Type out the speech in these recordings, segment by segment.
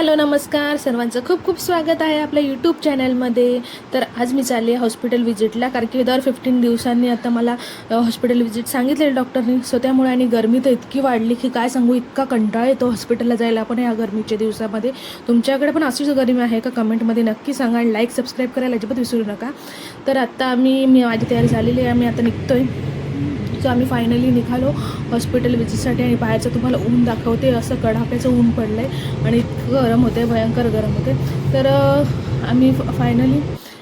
Hello नमस्कार सर्वांचं खूप खूप स्वागत आहे आपल्या यूट्यूब चॅनलमध्ये. तर आज मी चालली आहे हॉस्पिटल व्हिजिटला, कारण की दर 15 दिवसांनी आता मला हॉस्पिटल व्हिजिट सांगितलेलं डॉक्टरनी. सो त्यामुळे आणि गरमी तर इतकी वाढली की काय सांगू, इतका कंटाळा येतो हॉस्पिटलला जायला पण या गरमीच्या दिवसामध्ये. तुमच्याकडे पण अशीच गरमी आहे का? कमेंटमध्ये नक्की सांगा आणि लाईक सबस्क्राईब करायला अजिबात विसरू नका. तर आता मी माझी तयारी झालेली आहे, आम्ही आता निघतो आहे. सो आम्ही फायनली निघालो हॉस्पिटल व्हिजिटसाठी आणि बाहेरचं तुम्हाला ऊन दाखवते. असं कडाक्याचं ऊन पडलं आहे आणि इतकं गरम होते, भयंकर गरम होते. तर आम्ही फायनली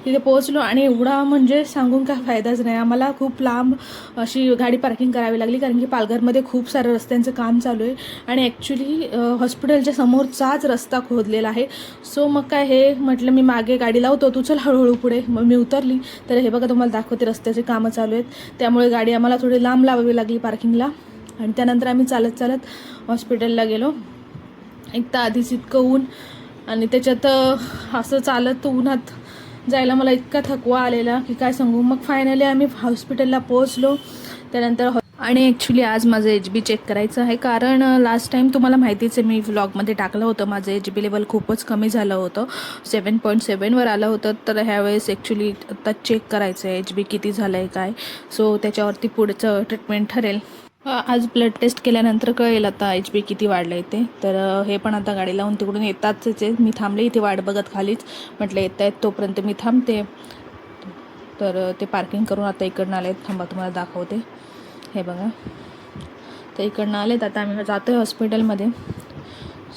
तिथे पोहोचलो आणि एवढा म्हणजे सांगून काय फायदाच नाही. आम्हाला खूप लांब अशी गाडी पार्किंग करावी लागली, कारण की पालघरमध्ये खूप सारं रस्त्यांचं काम चालू आहे आणि ॲक्च्युली हॉस्पिटलच्या समोरचाच रस्ता खोदलेला आहे. सो मग काय हे म्हटलं मी मागे गाडी लावतो, तू चल हळूहळू पुढे. मग मी उतरली तर हे बघा तुम्हाला दाखवते, रस्त्याचे कामं चालू आहेत. त्यामुळे गाडी आम्हाला थोडी लांब लावावी लागली पार्किंगला आणि त्यानंतर आम्ही चालत चालत हॉस्पिटलला गेलो. एक तर आधीच इतकं ऊन आणि त्याच्यात असं चालत उन्हात जायला मला इतका थकवा आलेला की काय सांगू. मग फायनली आम्ही हॉस्पिटलला पोहोचलो. त्यानंतर आणि ॲक्च्युली आज माझं HB चेक करायचं आहे, कारण लास्ट टाईम तुम्हाला माहितीच आहे मी व्लॉगमध्ये टाकलं होतं माझं HB लेवल खूपच कमी झालं होतं, 7.7वर आलं होतं. तर ह्यावेळेस ॲक्च्युली आता चेक करायचं आहे HB किती झालं आहे काय. सो त्याच्यावरती पुढचं ट्रीटमेंट ठरेल. आज ब्लड टेस्ट केल्यानंतर कळेल आता HB किती वाढलं आहे ते. तर हे पण आता गाडी लावून तिकडून येतातच आहे. मी थांबले इथे वाट बघत खालीच, म्हटलं येत आहेत तोपर्यंत मी थांबते. तर ते पार्किंग करून आता इकडनं आले आहेत. थांबा तुम्हाला दाखवते. हे बघा, तर इकडनं आलेत. आता आम्ही जातो आहे हॉस्पिटलमध्ये.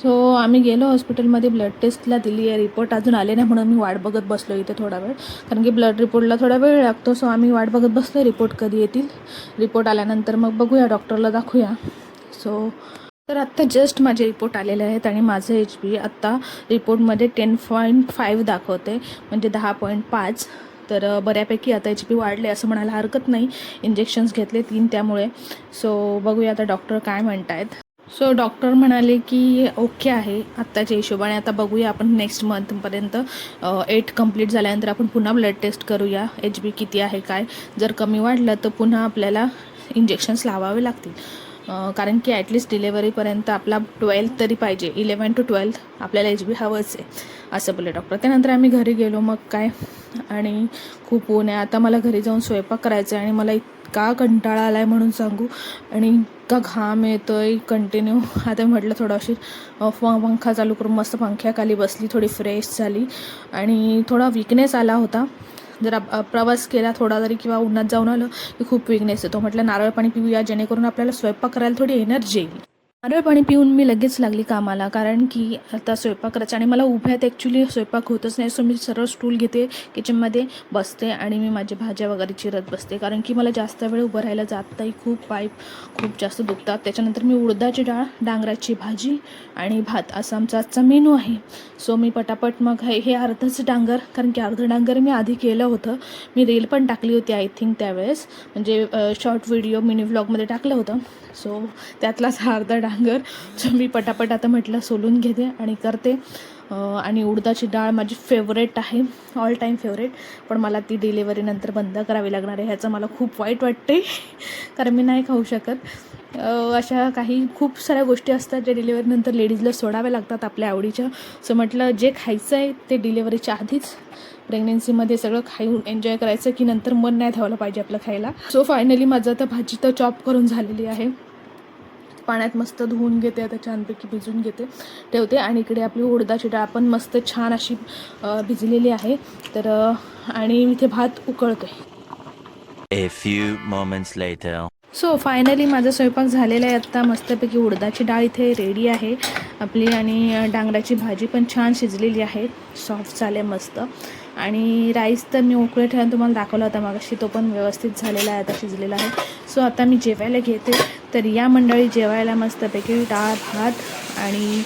सो आम्ही गेलो हॉस्पिटलमध्ये, ब्लड टेस्टला दिली आहे. रिपोर्ट अजून आले नाही म्हणून मी वाट बघत बसलो इथे थोडा वेळ, कारण की ब्लड रिपोर्टला थोडा वेळ लागतो. सो आम्ही वाट बघत बसलो रिपोर्ट कधी येतील. रिपोर्ट आल्यानंतर मग बघूया, डॉक्टरला दाखवूया. सो तर आत्ता जस्ट माझे रिपोर्ट आलेले आहेत आणि माझं HB आत्ता रिपोर्टमध्ये 10.5 दाखवते, म्हणजे 10.5. तर बऱ्यापैकी आता HB वाढले असं म्हणायला हरकत नाही. इंजेक्शन्स घेतले 3 त्यामुळे. सो बघूया आता डॉक्टर काय म्हणत आहेत. सो डॉक्टर म्हणाले की ओके आहे आत्ताच्या हिशोबाने. आता बघूया आपण नेक्स्ट मंथपर्यंत 8 कंप्लीट झाल्यानंतर आपण पुन्हा ब्लड टेस्ट करूया HB किती आहे काय. जर कमी वाढलं तर पुन्हा आपल्याला इंजेक्शन्स लावावे लागतील, कारण की ॲटलिस्ट डिलेवरीपर्यंत आपला 12 तरी पाहिजे. 11 to 12 आपल्याला HB हवंच आहे असं बोलले डॉक्टर. त्यानंतर आम्ही घरी गेलो. मग काय, आणि खूप ऊन आहे. आता मला घरी जाऊन स्वयंपाक करायचा आहे आणि मला इतका कंटाळा आला आहे म्हणून सांगू, आणि इतका घाम येतो आहे कंटिन्यू. आता म्हटलं थोडाशी पंखा चालू करून मस्त पंख्याखाली बसली, थोडी फ्रेश झाली आणि थोडा विकनेस आला होता. जरा प्रवास केला थोडा जरी किंवा उन्हात जाऊन आलं की खूप विकनेस येतो. म्हटलं नारळ पाणी पिऊया, जेणेकरून आपल्याला स्वयंपाक करायला थोडी एनर्जी येईल. नारळ पाणी पिऊन मी लगेच लागली कामाला, कारण की आता स्वयंपाक करायचा आणि मला उभ्यात ॲक्च्युली स्वयंपाक होतच नाही. सो मी सरळ स्टूल घेते, किचनमध्ये बसते आणि मी माझ्या भाज्या वगैरे चिरत बसते, कारण की मला जास्त वेळ उभं राहायला जात नाही. खूप पाय खूप जास्त दुखतात. त्याच्यानंतर मी उडदाची डाळ, डांगराची भाजी आणि भात असा आमचा आजचा मेनू आहे. सो मी पटापट मग हे अर्धच डांगर, कारण की अर्धं डांगर मी आधी केलं होतं. मी रील पण टाकली होती आय थिंक त्यावेळेस, म्हणजे शॉर्ट व्हिडिओ मिनी व्लॉगमध्ये टाकलं होतं. सो त्यातलाच हा अर्धा डांगर जो मी पटापट आता म्हटलं सोलून घेते आणि करते. आणि उडदाची डाळ माझी फेवरेट आहे, ऑल टाईम फेवरेट. पण मला ती डिलेवरीनंतर बंद करावी लागणार आहे. ह्याचं मला खूप वाईट वाटते कारण मी नाही खाऊ शकत. अशा काही खूप साऱ्या गोष्टी असतात ज्या डिलेवरीनंतर लेडीजला सोडाव्या लागतात आपल्या आवडीच्या. सो म्हटलं जे खायचं आहे ते डिलेवरीच्या आधीच, प्रेग्नेन्सीमध्ये सगळं खाऊन एन्जॉय करायचं की नंतर मन नाही ठेवलं पाहिजे आपलं खायला. सो फायनली माझं आता भाजी तर चॉप करून झालेली आहे. पाण्यात मस्त धुवून घेते, आता छानपैकी भिजून घेते, ठेवते. आणि इकडे आपली उडदाची डाळ पण मस्त छान अशी भिजलेली आहे. तर आणि इथे भात उकळतोय. A few moments later. So finally माझा स्वयंपाक झालेला आहे. आत्ता मस्तपैकी उडदाची डाळ इथे रेडी आहे आपली, आणि डांगराची भाजी पण छान शिजलेली आहे, सॉफ्ट झाले मस्त. आणि राईस तर मी उकळे ठेवून तुम्हाला दाखवला होता मागाशी, तो पण व्यवस्थित झालेला आहे, आता शिजलेला आहे. सो आता मी जेवायला घेते. तर या मंडळी जेवायला मस्तपैकी डाळ भात आणि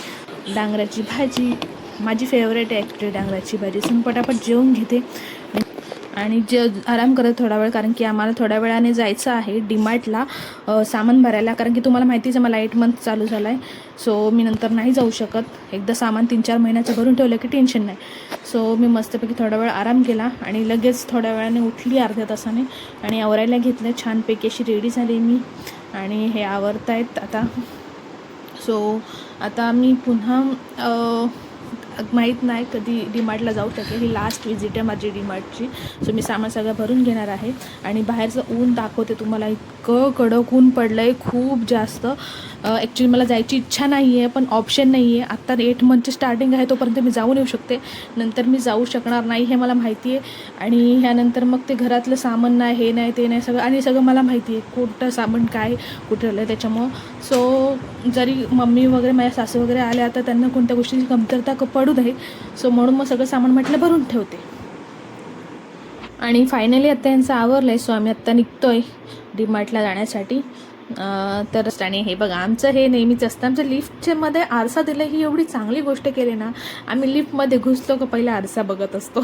डांगराची भाजी, माझी फेवरेट आहे ॲक्च्युली डांगराची भाजी. सो मी पटापट जेवून घेते आणि आराम करत थोडा वेळ, कारण की आम्हाला थोड्या वेळाने जायचं आहे डीमार्टला सामान भरायला, कारण की तुम्हाला माहितीच आहे मला 8 मंथ चालू झाला आहे. सो मी नंतर नाही जाऊ शकत. एकदा सामान 3-4 महिन्याचं भरून ठेवलं की टेन्शन नाही. सो मी मस्तपैकी थोडा वेळ आराम केला आणि लगेच थोड्या वेळाने उठली अर्ध्या तासाने आणि आवरायला घेतलं. छानपैकी अशी रेडी झाली मी आणि हे आवरत आहेत आता. सो आता मी पुन्हा माहीत नाही कधी डीमार्टला जाऊ शकेल. ही लास्ट विजिट आहे माझी डीमार्टची. सो मी सामान सगळं भरून घेणार आहे. आणि बाहेरचं ऊन दाखवते तुम्हाला, इतकं कडक ऊन पडलं आहे खूप जास्त. ॲक्च्युली मला जायची इच्छा नाही आहे पण ऑप्शन नाही आहे. आत्ता 8 मंथची स्टार्टिंग आहे, तोपर्यंत मी जाऊन येऊ शकते, नंतर मी जाऊ शकणार नाही हे मला माहिती आहे. आणि ह्यानंतर मग ते घरातलं सामान नाही, हे नाही ते नाही सगळं, आणि सगळं मला माहिती आहे कुठं सामान काय कुठे आलं आहे त्याच्यामुळं. सो जरी मम्मी वगैरे माझ्या सासू वगैरे आल्या तर त्यांना कोणत्या गोष्टीची कमतरता पडू नये, सो म्हणून मग सगळं सामान म्हटलं भरून ठेवते. आणि फायनली आत्ता यांचं आवरलं आहे. सो आम्ही आत्ता निघतो आहे डीमार्टला जाण्यासाठी. तर आणि हे बघा आमचं हे नेहमीच असतं. आमच्या लिफ्टच्या मध्ये आरसा दिला ही एवढी चांगली गोष्ट केली ना. आम्ही लिफ्टमध्ये घुसलो का पहिला आरसा बघत असतो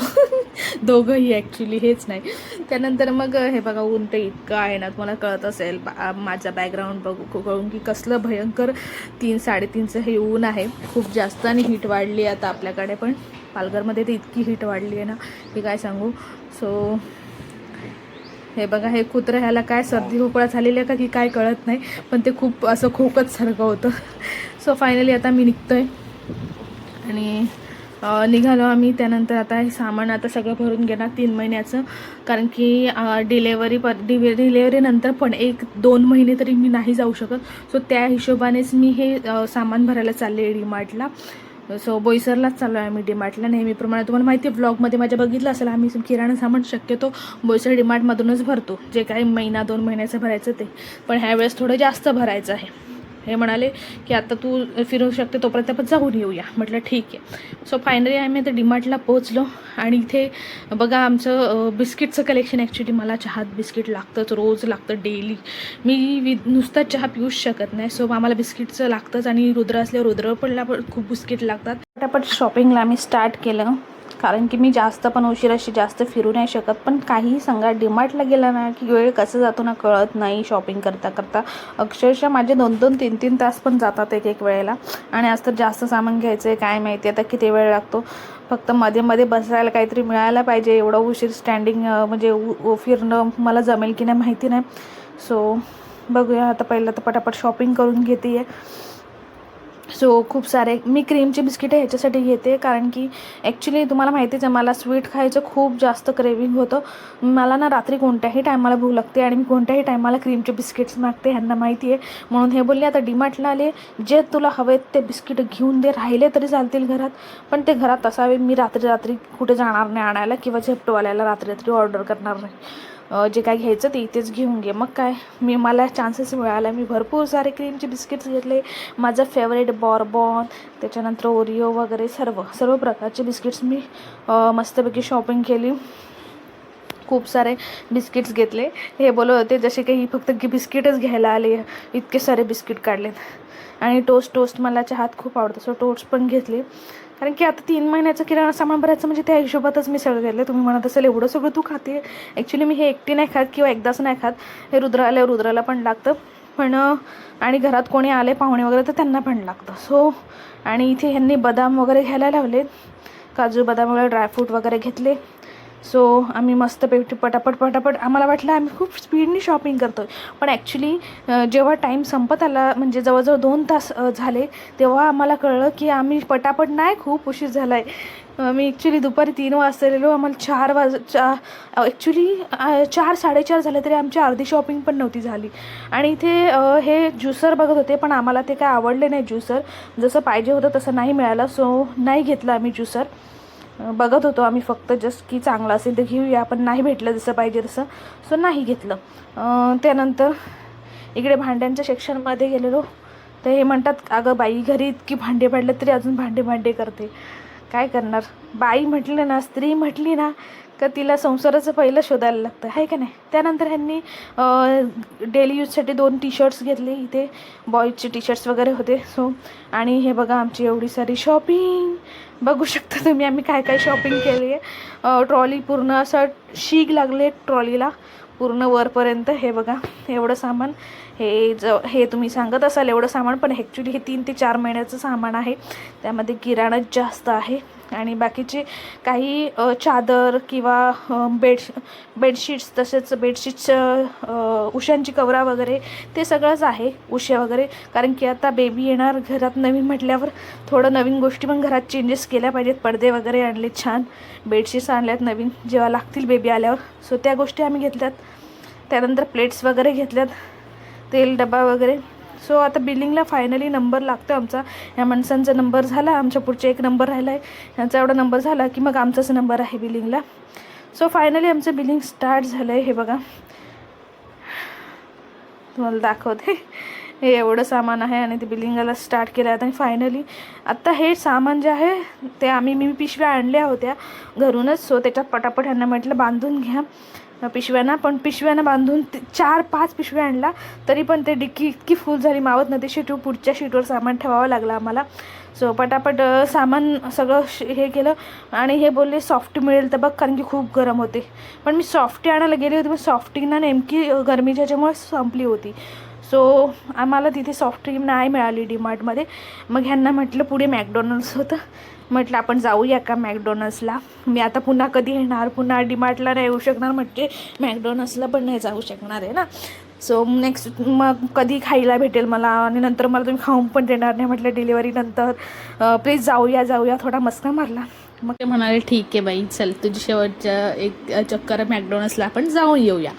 दोघंही ॲक्च्युली, हेच नाही. त्यानंतर मग हे बघा ऊन ते इतकं आहे ना, तुम्हाला कळत असेल माझा बॅकग्राऊंड कळून की कसलं भयंकर 3-3.5चं हे ऊन आहे खूप जास्त. आणि हीट वाढली आहे आता आपल्याकडे पण. पालघरमध्ये तर इतकी हीट वाढली आहे ना की काय सांगू. सो हे बघा हे कुत्रं, ह्याला काय सर्दी खोकळा झालेली आहे का की काय कळत नाही, पण ते खूप असं खोकत सारखं होतं. सो फायनली आता मी निघतो आहे आणि निघालो आम्ही. त्यानंतर आता हे सामान आता सगळं भरून घेणार 3 महिन्याचं, कारण की डिलेवरीनंतर पण 1-2 महिने तरी मी नाही जाऊ शकत. सो त्या हिशोबानेच मी हे सामान भरायला चालले आहे डीमार्टला. सो बोईसरलाच चाललो आहे आम्ही डीमार्टला नेहमीप्रमाणे. तुम्हाला माहिती आहे ब्लॉगमध्ये माझ्या बघितलं असेल, आम्ही किराणा सामान शक्यतो बोईसर डीमार्टमधूनच भरतो, जे काही 1-2 महिन्याचं भरायचं ते. पण ह्यावेळेस थोडं जास्त भरायचं आहे. हे म्हणाले की आता तू फिरू शकते तोपर्यंत आपण जाऊन येऊया. म्हटलं ठीक आहे. सो फायनली आम्ही आता डीमार्टला पोहोचलो. आणि इथे बघा आमचं बिस्किटचं कलेक्शन. ॲक्च्युली मला चहात बिस्किट लागतंच, रोज लागतं डेली. मी नुसता चहा पिऊच शकत नाही. सो आम्हाला बिस्किटचं लागतंच. आणि रुद्र असल्यावर रुद्रपणला पण खूप बिस्किट लागतात. पटापट शॉपिंगला आम्ही स्टार्ट केलं, कारण की मी जास्त पण उशिराशी जास्त फिरू नाही शकत. पण काहीही सांगा, डीमार्टला गेला ना की वेळ कसं जातो ना कळत नाही. शॉपिंग करता करता अक्षरशः माझे 2-2, 3-3 तास पण जातात एक वेळेला. आणि आज तर जास्त सामान घ्यायचं आहे, काय माहिती आता किती वेळ लागतो. फक्त मध्ये मध्ये बसायला काहीतरी मिळायला पाहिजे. एवढं उशीर स्टँडिंग म्हणजे फिरणं मला जमेल की नाही माहिती नाही. सो बघूया आता. पहिलं तर पटापट शॉपिंग करून घेते आहे. सो खूप सारे मी क्रीमचे बिस्किटं ह्याच्यासाठी घेते, कारण की ॲक्च्युली तुम्हाला माहितीच आहे मला स्वीट खायचं खूप जास्त क्रेविंग होतं. मला ना रात्री कोणत्याही टायमाला भूक लागते आणि मी कोणत्याही टायमाला क्रीमचे बिस्किट्स मागते, ह्यांना माहिती आहे. म्हणून हे बोलले आता डीमार्टला आले, जे तुला हवे ते बिस्किट घेऊन दे, राहिले तरी चालतील घरात, पण ते घरात असावे. मी रात्री कुठे जाणार नाही आणायला, किंवा झेप्टोवाल्याला रात्री ऑर्डर करणार नाही. जे काय घ्यायचं ते इथेच घेऊन घे. मग काय मला चान्सेस मिळाला. मी भरपूर सारे क्रीमचे बिस्किट्स घेतले. माझं फेवरेट बॉर्बॉन, त्याच्यानंतर ओरिओ वगैरे सर्व प्रकारचे बिस्किट्स मी मस्तपैकी शॉपिंग केली. खूप सारे बिस्किट्स घेतले. हे बोलत होते जसे काही फक्त बिस्किटच घ्यायला आले, इतके सारे बिस्किट काढलेत. आणि टोस्ट मला चहात खूप आवडतं, सो टोस्ट पण घेतले. कारण की आता 3 महिन्याचं किराणा सामान भरायचं म्हणजे त्या हिशोबातच मी सगळं घेतलं. तुम्ही म्हणत असेल एवढं सगळं तू खाते. ॲक्च्युली मी हे एकटी नाही खात किंवा एकदाच नाही खात. हे रुद्राला पण लागतं. पण आणि घरात कोणी आले पाहुणे वगैरे तर त्यांना पण लागतं. सो आणि इथे ह्यांनी बदाम वगैरे घ्यायला लावले, काजू बदाम वगैरे ड्रायफ्रूट वगैरे घेतले. सो आम्ही मस्तपैकी पटापट आम्हाला वाटलं आम्ही खूप स्पीडनी शॉपिंग करतो आहे, पण ॲक्च्युली जेव्हा टाईम संपत आला म्हणजे जवळजवळ 2 तास झाले, तेव्हा आम्हाला कळलं की आम्ही पटापट नाही, खूप उशीर झाला आहे. मी ॲक्च्युली दुपारी 3 वाजता गेलो, आम्हाला ॲक्च्युली 4-4:30 झाले तरी आमची अर्धी शॉपिंग पण नव्हती झाली. आणि इथे हे ज्युसर बघत होते, पण आम्हाला ते काय आवडले नाही ज्युसर. जसं पाहिजे होतं तसं नाही मिळालं, सो नाही घेतलं आम्ही ज्युसर. बघत होतो आम्ही फक्त जस्ट की चांगलं असेल तर घेऊया, पण नाही भेटलं जसं पाहिजे तसं, सो नाही घेतलं. त्यानंतर इकडे भांड्यांच्या सेक्शनमध्ये गेलेलो, तर हे म्हणतात अगं बाई घरी इतकी भांडे पडले तरी अजून भांडे करते, काय करणार. बाई म्हटलं ना, स्त्री म्हटली ना का तिला संसाराचं पहिलं शोधायला लागतं, आहे का नाही. त्यानंतर ह्यांनी डेली यूजसाठी 2 टी-शर्ट्स घेतले. इथे बॉईजचे टी-शर्ट्स वगैरे होते. सो आणि हे बघा आमची एवढी सारी शॉपिंग बघू शकता तुम्ही, आम्ही काय शॉपिंग केली आहे. ट्रॉली पूर्ण असं शीग लागले ट्रॉलीला पूर्ण वरपर्यंत. हे बघा एवढं सामान, हे तुम्ही सांगत असाल एवढं सामान, पण ॲक्च्युली हे 3 ते 4 महिन्याचं सामान आहे. त्यामध्ये किराणा जास्त आहे. आणि बाकीचे काही चादर किंवा बेडशीट्स, तसेच बेडशीट्स, उशांची कवरा वगैरे ते सगळंच आहे, उशा वगैरे. कारण की आता बेबी येणार घरात नवीन म्हटल्यावर थोडं नवीन गोष्टी पण घरात चेंजेस केल्या पाहिजेत. पडदे वगैरे आणले, छान बेडशीट्स आणल्यात नवीन, जेव्हा लागतील बेबी आल्यावर. सो त्या गोष्टी आम्ही घेतल्यात. त्यानंतर प्लेट्स वगैरे घेतल्यात, तेल डबा वगैरे. सो आता बिलिंगला फायनली नंबर लागतो आमचा. ह्या माणसांचा नंबर झाला, आमच्या पुढचे एक नंबर राहिला आहे, ह्यांचा एवढा नंबर झाला की मग आमचाच नंबर आहे बिलिंगला. सो फायनली आमचं बिलिंग स्टार्ट झालं आहे. हे बघा, तुम्हाला दाखवते. हे एवढं सामान आहे आणि ते बिलिंगाला स्टार्ट केलं आहे. आणि फायनली आत्ता हे सामान जे आहे ते मी पिशव्या आणल्या होत्या घरूनच. सो त्याच्यात पटापट ह्यांना म्हटलं बांधून घ्या पिशव्यांना. पण पिशव्यांना बांधून 4-5 पिशव्या आणला, तरी पण ते डिक्की इतकी फुल झाली, मावत नव्हती शीट. पुढच्या शीटवर सामान ठेवावं लागलं आम्हाला. सो पटापट सामान सगळं हे केलं. आणि हे बोलले सॉफ्टी मिळेल तर बघ, कारण की खूप गरम होते. पण मी सॉफ्टी आणायला गेली होती, पण सॉफ्टी ना नेमकी गरमीच्या ह्याच्यामुळे संपली होती. सो आम्हाला तिथे सॉफ्ट क्रीम नाही मिळाली डीमार्टमध्ये. मग ह्यांना म्हटलं पुढे मॅकडॉनल्ड्स होतं, म्हटलं आपण जाऊया का मॅकडॉनल्ड्सला. मी आता पुन्हा कधी येणार, पुन्हा डीमार्टला नाही येऊ शकणार, म्हणजे मॅकडॉनल्ड्सला पण नाही जाऊ शकणार आहे ना. सो नेक्स्ट मग कधी खायला भेटेल मला, आणि नंतर मला तुम्ही खाऊन पण देणार नाही. म्हटलं डिलिव्हरीनंतर प्लीज जाऊया. थोडा मस्का मारला. मग ते म्हणाले ठीक आहे बाई, चल तुझी शेवटच्या एक चक्कर मॅकडॉनल्ड्सला आपण जाऊन येऊया.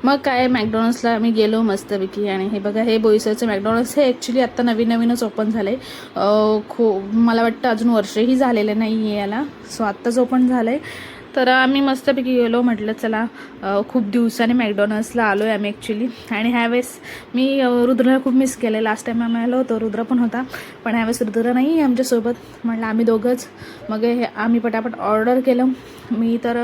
मग काय मॅकडॉनल्ड्सला आम्ही गेलो मस्तपैकी. आणि हे बघा, हे बोईसरचं मॅकडॉनल्ड्स हे ॲक्च्युली आत्ता नवीनच ओपन झालं आहे. मला वाटतं अजून वर्षही झालेलं नाही आहे याला. सो आत्ताच ओपन झालं आहे. तर आम्ही मस्तपैकी गेलो, म्हटलं चला खूप दिवसाने मॅकडॉनल्ड्सला आलो आहे आम्ही ॲक्च्युली. आणि ह्यावेळेस मी रुद्रला खूप मिस केलं आहे. लास्ट टाईम आम्ही आलो होतो, रुद्र पण होता, पण ह्यावेळेस रुद्र नाही आहे आमच्यासोबत. म्हटलं आम्ही दोघंच. मग हे आम्ही पटापट ऑर्डर केलं. मी तर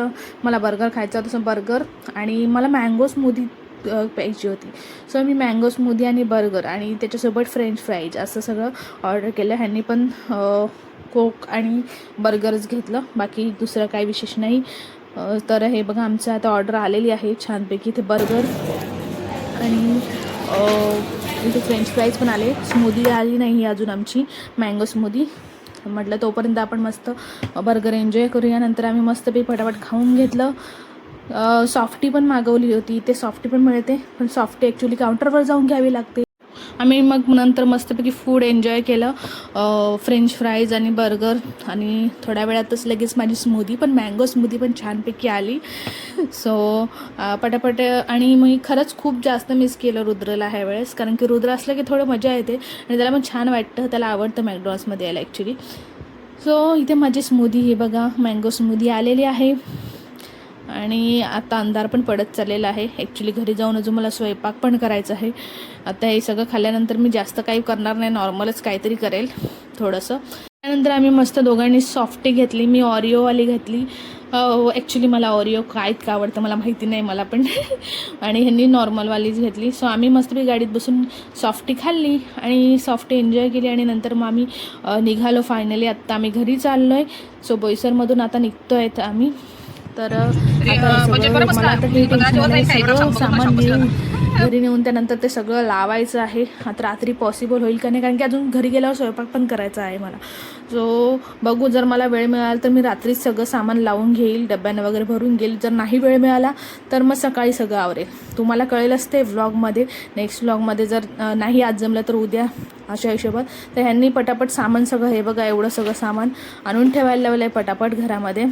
मला बर्गर खायचा होता, बर्गर, आणि मला मँगो स्मूदी प्यायची होती. सो मी मँगो स्मूदी आणि बर्गर आणि त्याच्यासोबत फ्रेंच फ्राईज असं सगळं ऑर्डर केलं. ह्यांनी पण कोक आणि बर्गरच घेतलं, बाकी दुसरं काही विशेष नाही. तर हे बघा, आमचं आता ऑर्डर आलेली आहे छानपैकी. ते बर्गर आणि इथे फ्रेंच फ्राईज पण आले. स्मूदी आली नाही अजून आमची, मँगो स्मूदी. म्हटलं तोपर्यंत आपण मस्त बर्गर एन्जॉय करूया. नंतर आम्ही मस्तपैकी फटाफट खाऊन घेतलं. सॉफ्टी पण मागवली होती, ते सॉफ्टी पण मिळते, पण सॉफ्टी ॲक्च्युली काउंटरवर जाऊन घ्यावी लागते. आम्ही मग नंतर मस्तपैकी फूड एन्जॉय केलं, फ्रेंच फ्राईज आणि बर्गर. आणि थोड्या वेळातच लगेच माझी स्मूदी पण, मँगो स्मूदी पण छानपैकी आली. सो पटापट. आणि मी खरंच खूप जास्त मिस केलं रुद्रला ह्या वेळेस, कारण की रुद्र असलं की थोडं मजा येते आणि त्याला पण छान वाटतं, त्याला आवडतं मॅकडॉनल्ड्समध्ये यायला ॲक्च्युली. सो इथे माझी स्मूदी, हे बघा मँगो स्मूदी आलेली आहे. आणि आता अंधार पण पडत चाललेला आहे. ॲक्च्युली घरी जाऊन अजून मला स्वयंपाक पण करायचा आहे. आता हे सगळं खाल्ल्यानंतर मी जास्त काही करणार नाही, नॉर्मलच काहीतरी करेल थोडंसं. त्यानंतर आम्ही मस्त दोघांनी सॉफ्टी घेतली. मी ऑरिओवाली घेतली. ॲक्च्युली मला ऑरिओ काय इतकं आवडतं मला माहिती नाही मला पण आणि ह्यांनी नॉर्मलवालीच घेतली. सो आम्ही मस्तपैकी गाडीत बसून सॉफ्टी खाल्ली आणि सॉफ्टी एन्जॉय केली. आणि नंतर मग आम्ही निघालो फायनली. आत्ता आम्ही घरी चाललो आहे. सो बोईसरमधून आता निघतो आहेत आम्ही. तर मला आता हे टेन्शन आहे, सगळं सामान घेऊन घरी नेऊन त्यानंतर ते सगळं लावायचं आहे. आता रात्री पॉसिबल होईल का नाही, कारण की अजून घरी गेल्यावर स्वयंपाक पण करायचा आहे मला. सो बघू, जर मला वेळ मिळाला तर मी रात्रीच सगळं सामान लावून घेईल, डब्यानं वगैरे भरून घेईल. जर नाही वेळ मिळाला तर मग सकाळी सगळं आवरेल. तुम्हाला कळेलच ते व्लॉगमध्ये, नेक्स्ट व्लॉगमध्ये. जर नाही आज जमलं तर उद्या, अशा हिशोबात. तर ह्यांनी पटापट सामान सगळं, हे बघा एवढं सगळं सामान आणून ठेवायला लावलं आहे पटापट घरामध्ये.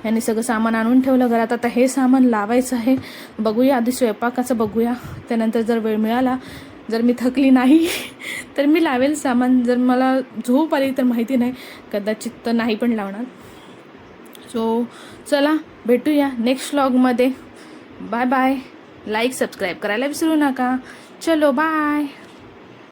यांनी सगळं सामान आणून ठेवलं घरात. आता हे सामान लावायचं आहे. बघूया, आधी स्वयंपाकाचं बघूया, त्यानंतर जर वेळ मिळाला, जर मी थकली नाही तर मी लावेल सामान. जर मला झोप आली तर माहिती नाही, कदाचित तर नाही पण लावणार. सो चला भेटूया नेक्स्ट व्लॉगमध्ये. Bye bye. लाईक सबस्क्राईब करायला विसरू नका. चलो बाय.